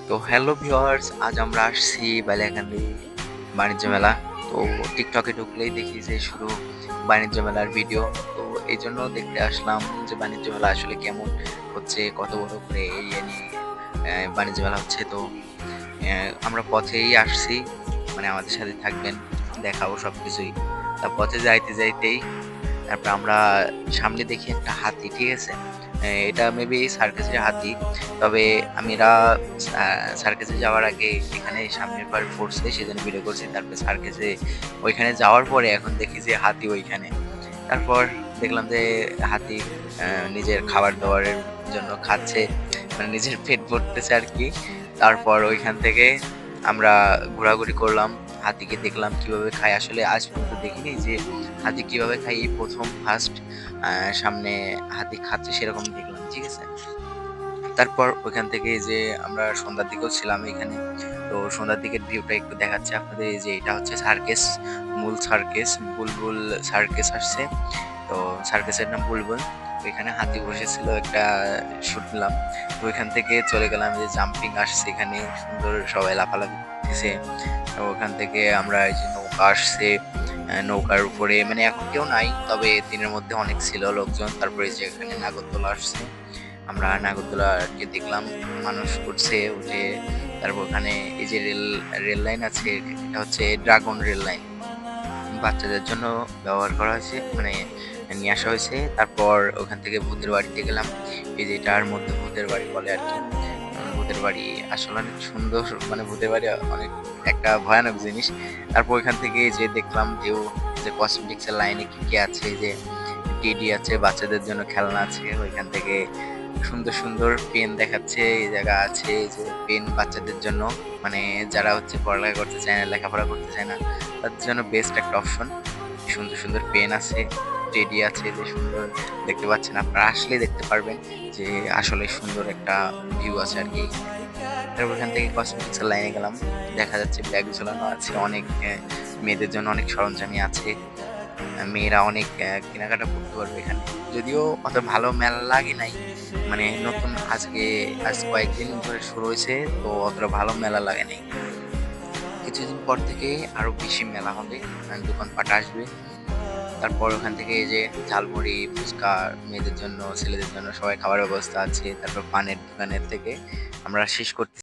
তো hello viewers, আজ আমরা আসছি বেলাকান্দি বাণিজ্য মেলা। তো টিকটকে ঢুকলেই দেখি যে শুধু বাণিজ্য মেলার ভিডিও। তো এই জন্য দেখতে আসলাম যে বাণিজ্য মেলা আসলে কেমন হচ্ছে, কত বড় করে এরিয়া নিয়ে বাণিজ্য মেলা হচ্ছে। তো আমরা পথেই আসছি, মানে আমাদের সাথে থাকবেন, দেখাবো সবকিছুই। তা পথে যাইতে যাইতেই তারপর আমরা সামনে দেখি একটা হাতি, ঠিক আছে? এটা মেবি সার্কাসের হাতি। তবে আমিরা সার্কাসে যাওয়ার আগে এখানে সামনের বার পড়ছে, সেজন্য ভিডিও করছি। তারপর সার্কাসে ওইখানে যাওয়ার পরে এখন দেখি যে হাতি ওইখানে। তারপর দেখলাম যে হাতি নিজের খাবার দাবারের জন্য খাচ্ছে, মানে নিজের পেট ভরতেছে আর কি। তারপর ওইখান থেকে আমরা ঘোরাঘুরি করলাম, হাতিকে দেখলাম কিভাবে খায়। আসলে আজ পর্যন্ত দেখিনি যে হাতি কিভাবে খায়, এই প্রথম ফার্স্ট সামনে হাতি খাচ্ছে সেরকম দেখলাম, ঠিক আছে? তারপর ওইখান থেকে যে আমরা সন্ধ্যার দিকেও ছিলাম এখানে। তো সন্ধ্যার দিকের ভিউটা একটু দেখাচ্ছে আপনাদের। এই যে এটা হচ্ছে সার্কেস, মূল সার্কেস, বুলবুল সার্কেস আসছে। তো সার্কাসের নাম বুলবুল। ওইখানে হাতি বসেছিল, একটা শুনলাম। তো ওইখান থেকে চলে গেলাম, যে জাম্পিং আসছে এখানে, সুন্দর সবাই লাফালাফি করতেছে। তো ওখান থেকে আমরা এই যে নৌকা আসছে, নৌকার উপরে মানে এখন কেউ নাই, তবে দিনের মধ্যে অনেক ছিল লোকজন। তারপরে যে এখানে নাগরদোলা আসছে, আমরা নাগরদোলাকে দেখলাম, মানুষ উঠছে, উঠে তারপর ওখানে এই যে রেল লাইন আছে, এটা হচ্ছে ড্রাগন রেল লাইন, বাচ্চাদের জন্য ব্যবহার করা হয়েছে, মানে নিয়ে আসা হয়েছে। তারপর ওখান থেকে ভূতের বাড়িতে গেলাম, এই যে এটার মধ্যে ভূতের বাড়ি বলে আর কি। ভূতের বাড়ি আসলে অনেক সুন্দর, মানে ভূতের বাড়ি অনেক একটা ভয়ানক জিনিস। তারপর ওইখান থেকে যে দেখলাম যে কসমেটিক্স এর লাইনে কি কি আছে, এই যে টেডি আছে, বাচ্চাদের জন্য খেলনা আছে। ওইখান থেকে সুন্দর সুন্দর পেন দেখাচ্ছে, এই জায়গা আছে এই যে পেন বাচ্চাদের জন্য, মানে যারা হচ্ছে পড়ালেখা করতে চায় না, লেখাপড়া করতে চায় না, তাদের জন্য বেস্ট একটা অপশন। সুন্দর সুন্দর পেন আছে, টেডি আছে, যে সুন্দর দেখতে পাচ্ছেন, আপনারা আসলেই দেখতে পারবেন যে আসলে সুন্দর একটা ভিউ আছে আর কি। তারপর ওখান থেকে কসমেটিক্স এর লাইনে গেলাম, দেখা যাচ্ছে ব্যাগ ঝোলানো আছে অনেক, মেয়েদের জন্য অনেক সরঞ্জামই আছে। মেয়েরা অনেক কেনাকাটা করতে পারবে এখানে। যদিও অত ভালো মেলা লাগে নাই, মানে নতুন আজ কয়েকদিন ধরে শুরু হয়েছে, তো অতটা ভালো মেলা লাগে নাই। কিছুদিন পর থেকে আরো বেশি মেলা হবে, দোকানপাট আসবে। তারপর ওখান থেকে এই যে ঝালমুড়ি, ফুচকা, মেয়েদের জন্য ছেলেদের জন্য সবাই খাবারের ব্যবস্থা আছে। তারপর পানের দোকানের থেকে আমরা শেষ করতে